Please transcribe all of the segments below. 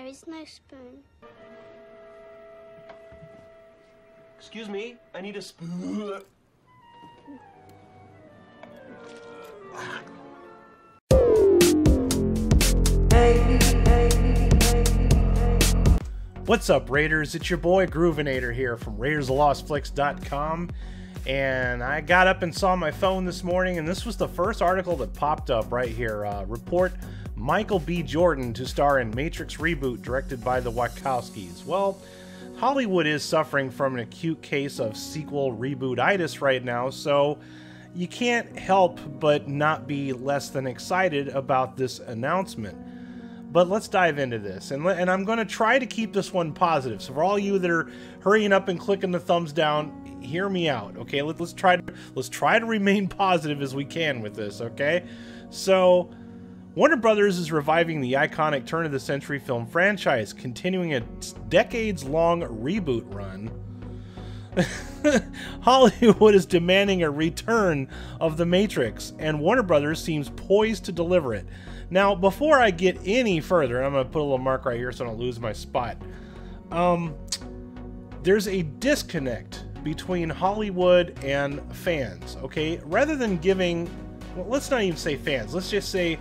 is no spoon. Excuse me, I need a spoon. What's up, Raiders? It's your boy Groovinator here from RaidersOfLostFlix.com, and I got up and saw my phone this morning, and this was the first article that popped up right here. Report Michael B. Jordan to star in Matrix Reboot, directed by the Wachowskis. Well, Hollywood is suffering from an acute case of sequel-rebootitis right now, so you can't help but not be less than excited about this announcement. But let's dive into this, and I'm going to try to keep this one positive. So for all you that are hurrying up and clicking the thumbs down, hear me out, okay? Let's try to remain positive as we can with this, okay? So Warner Brothers is reviving the iconic turn-of-the-century film franchise, continuing a decades-long reboot run. Hollywood is demanding a return of The Matrix, and Warner Brothers seems poised to deliver it. Now, before I get any further, I'm going to put a little mark right here so I don't lose my spot. There's a disconnect between Hollywood and fans, okay? Rather than giving, well, let's not even say fans, let's just say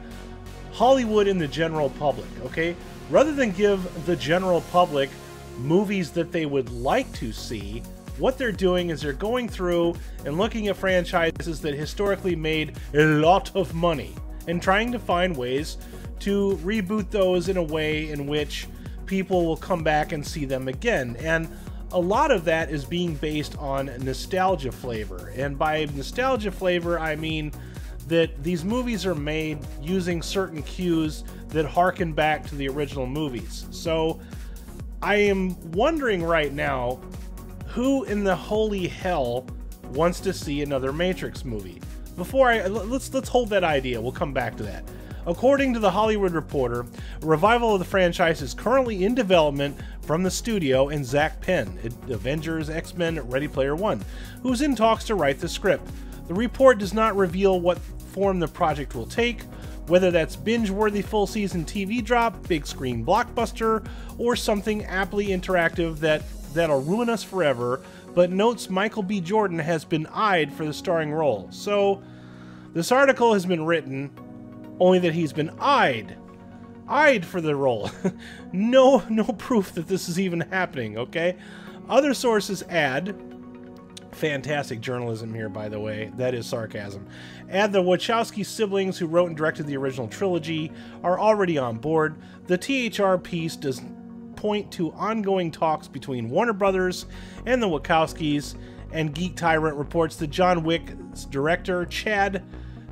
Hollywood and the general public, okay? Rather than give the general public movies that they would like to see, what they're doing is they're going through and looking at franchises that historically made a lot of money and trying to find ways to reboot those in a way in which people will come back and see them again. And a lot of that is being based on nostalgia flavor. And by nostalgia flavor, I mean that these movies are made using certain cues that harken back to the original movies. So I am wondering right now, who in the holy hell wants to see another Matrix movie? Before let's hold that idea. We'll come back to that. According to the Hollywood Reporter, a revival of the franchise is currently in development from the studio and Zach Penn, Avengers, X-Men, Ready Player One, who's in talks to write the script. The report does not reveal what form the project will take, whether that's binge-worthy full-season TV drop, big-screen blockbuster, or something aptly interactive that'll ruin us forever, but notes Michael B. Jordan has been eyed for the starring role. So, this article has been written, only that he's been eyed for the role. No proof that this is even happening, okay? Other sources add, fantastic journalism here, by the way, that is sarcasm, add the Wachowski siblings who wrote and directed the original trilogy are already on board. The THR piece does point to ongoing talks between Warner Brothers and the Wachowskis, and Geek Tyrant reports that John Wick's director, Chad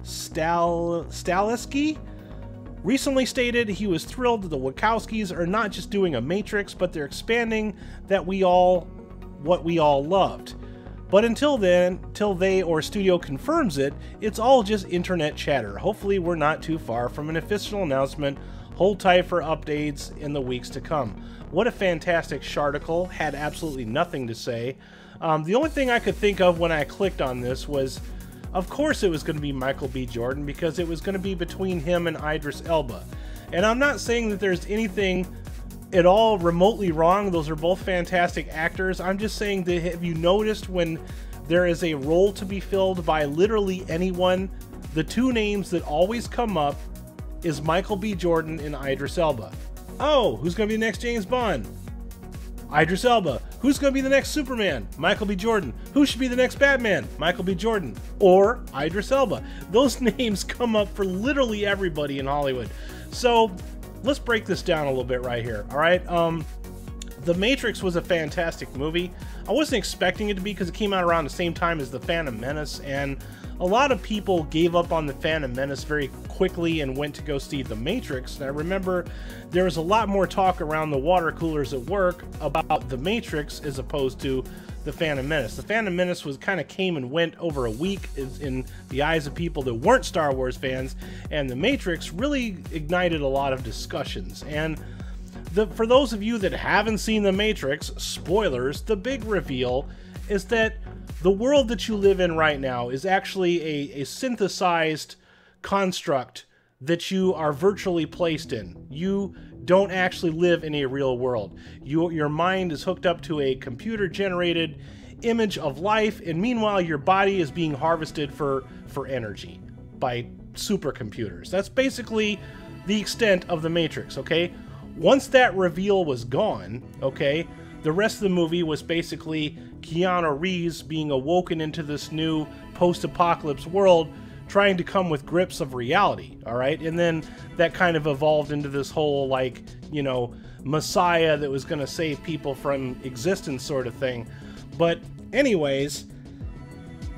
Stahelski, recently stated he was thrilled that the Wachowskis are not just doing a Matrix, but they're expanding what we all loved. But until then, till they or studio confirms it, it's all just internet chatter. Hopefully we're not too far from an official announcement. Hold tight for updates in the weeks to come. What a fantastic sharticle. Had absolutely nothing to say. The only thing I could think of when I clicked on this was, of course it was going to be Michael B. Jordan, because it was going to be between him and Idris Elba. And I'm not saying that there's anything at all remotely wrong. Those are both fantastic actors. I'm just saying that, have you noticed when there is a role to be filled by literally anyone, the two names that always come up is Michael B. Jordan and Idris Elba. Oh, who's going to be the next James Bond? Idris Elba. Who's going to be the next Superman? Michael B. Jordan. Who should be the next Batman? Michael B. Jordan. Or Idris Elba. Those names come up for literally everybody in Hollywood. So let's break this down a little bit right here, all right? The Matrix was a fantastic movie. I wasn't expecting it to be, because it came out around the same time as The Phantom Menace, and a lot of people gave up on The Phantom Menace very quickly and went to go see The Matrix. And I remember there was a lot more talk around the water coolers at work about The Matrix as opposed to The Phantom Menace. The Phantom Menace kind of came and went over a week in the eyes of people that weren't Star Wars fans, and The Matrix really ignited a lot of discussions. And for those of you that haven't seen The Matrix, spoilers, the big reveal is that the world that you live in right now is actually a synthesized construct that you are virtually placed in. You don't actually live in a real world. Your mind is hooked up to a computer-generated image of life, and meanwhile your body is being harvested for energy by supercomputers. That's basically the extent of the Matrix, okay? Once that reveal was gone, okay, the rest of the movie was basically Keanu Reeves being awoken into this new post-apocalypse world, trying to come with grips of reality, all right? And then that kind of evolved into this whole, like, you know, Messiah that was going to save people from existence sort of thing. But anyways,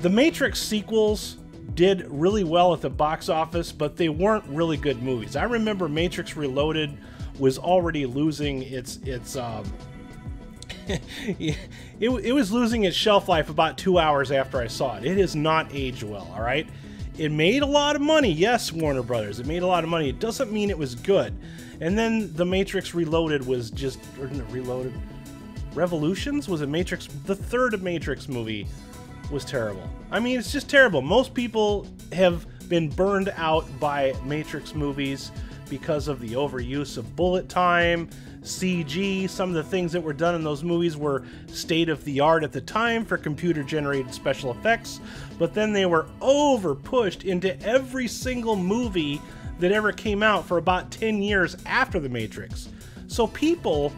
the Matrix sequels did really well at the box office, but they weren't really good movies. I remember Matrix Reloaded was already losing its it was losing its shelf life about 2 hours after I saw it. It has not aged well, all right? It made a lot of money, yes, Warner Brothers. It made a lot of money. It doesn't mean it was good. And then The Matrix Reloaded was just, or Reloaded, Revolutions? Was it Matrix? The third Matrix movie was terrible. I mean, it's just terrible. Most people have been burned out by Matrix movies because of the overuse of bullet time, CG. Some of the things that were done in those movies were state-of-the-art at the time for computer-generated special effects, but then they were over-pushed into every single movie that ever came out for about 10 years after The Matrix. So people,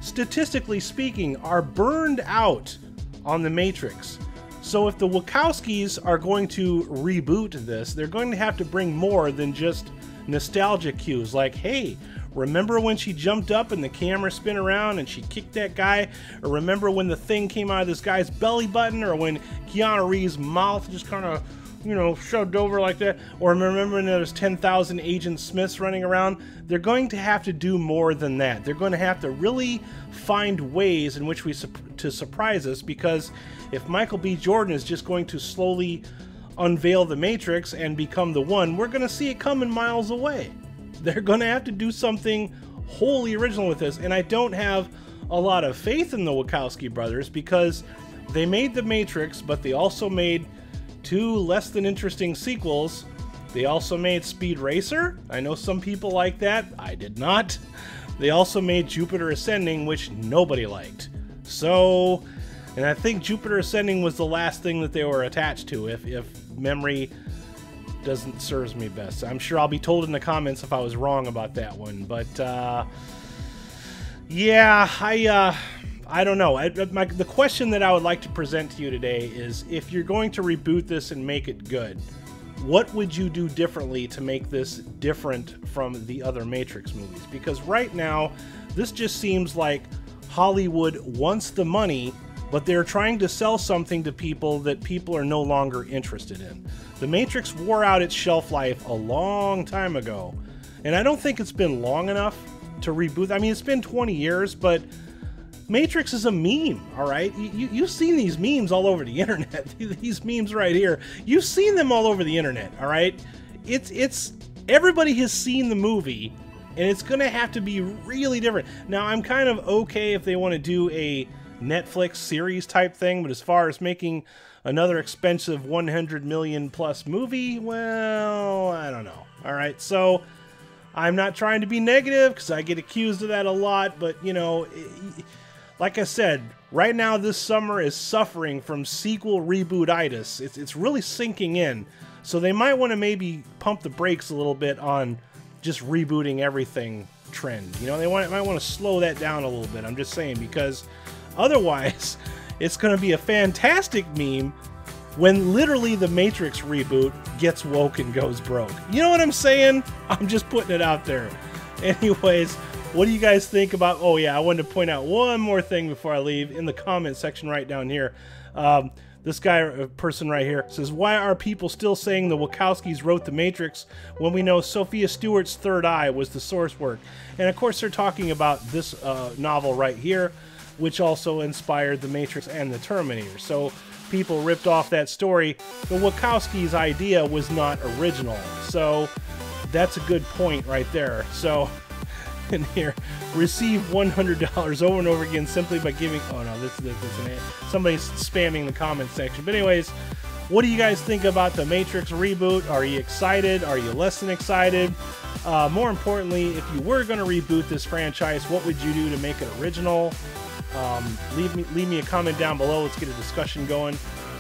statistically speaking, are burned out on The Matrix. So if the Wachowskis are going to reboot this, they're going to have to bring more than just nostalgia cues like, hey, remember when she jumped up and the camera spin around and she kicked that guy? Or remember when the thing came out of this guy's belly button? Or when Keanu Reeves' mouth just kind of, you know, shoved over like that? Or remember when there's 10,000 Agent Smiths running around? They're going to have to do more than that. They're going to have to really find ways in which to surprise us, because if Michael B. Jordan is just going to slowly unveil the Matrix and become the one, we're going to see it coming miles away. They're going to have to do something wholly original with this, and I don't have a lot of faith in the Wachowski brothers, because they made The Matrix, but they also made 2 less than interesting sequels. They also made Speed Racer. I know some people like that. I did not. They also made Jupiter Ascending, which nobody liked. So, and I think Jupiter Ascending was the last thing that they were attached to, if memory doesn't serves me best. I'm sure I'll be told in the comments if I was wrong about that one, but yeah, I don't know. The question that I would like to present to you today is, if you're going to reboot this and make it good, what would you do differently to make this different from the other Matrix movies? Because right now, this just seems like Hollywood wants the money, but they're trying to sell something to people that people are no longer interested in. The Matrix wore out its shelf life a long time ago, and I don't think it's been long enough to reboot. I mean, it's been 20 years, but Matrix is a meme, all right? You've seen these memes all over the internet. These memes right here. You've seen them all over the internet, all right? It's everybody has seen the movie, and it's going to have to be really different. Now, I'm kind of okay if they want to do a Netflix series type thing, but as far as making another expensive 100 million plus movie, well, I don't know. All right, so I'm not trying to be negative because I get accused of that a lot, but you know, like I said, right now this summer is suffering from sequel rebootitis. It's really sinking in, so they might want to maybe pump the brakes a little bit on just rebooting everything trend. You know, they might want to slow that down a little bit. I'm just saying, because otherwise, it's going to be a fantastic meme when literally the Matrix reboot gets woke and goes broke. You know what I'm saying? I'm just putting it out there. Anyways, what do you guys think about... Oh yeah, I wanted to point out one more thing before I leave. In the comment section right down here, this person right here says, why are people still saying the Wachowskis wrote The Matrix when we know Sophia Stewart's Third Eye was the source work? And of course they're talking about this novel right here, which also inspired The Matrix and The Terminator. So people ripped off that story. The Wachowskis' idea was not original. So that's a good point right there. So in here, receive $100 over and over again simply by giving... Oh no, this isn't it. Somebody's spamming the comment section. But anyways, what do you guys think about the Matrix reboot? Are you excited? Are you less than excited? More importantly, if you were going to reboot this franchise, what would you do to make it original? Leave me a comment down below. Let's get a discussion going.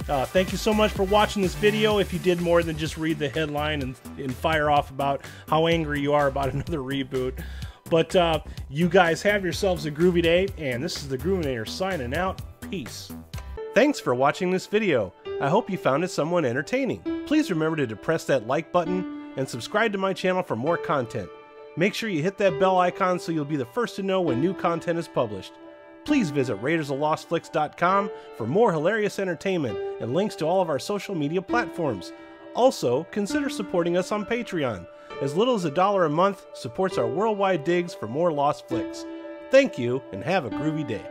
Thank you so much for watching this video. If you did more than just read the headline and fire off about how angry you are about another reboot. But you guys have yourselves a groovy day, and this is the Groovinator signing out. Peace. Thanks for watching this video. I hope you found it somewhat entertaining. Please remember to depress that like button and subscribe to my channel for more content. Make sure you hit that bell icon so you'll be the first to know when new content is published. Please visit RaidersOfLostFlicks.com for more hilarious entertainment and links to all of our social media platforms. Also, consider supporting us on Patreon. As little as $1 a month supports our worldwide digs for more Lost Flicks. Thank you, and have a groovy day.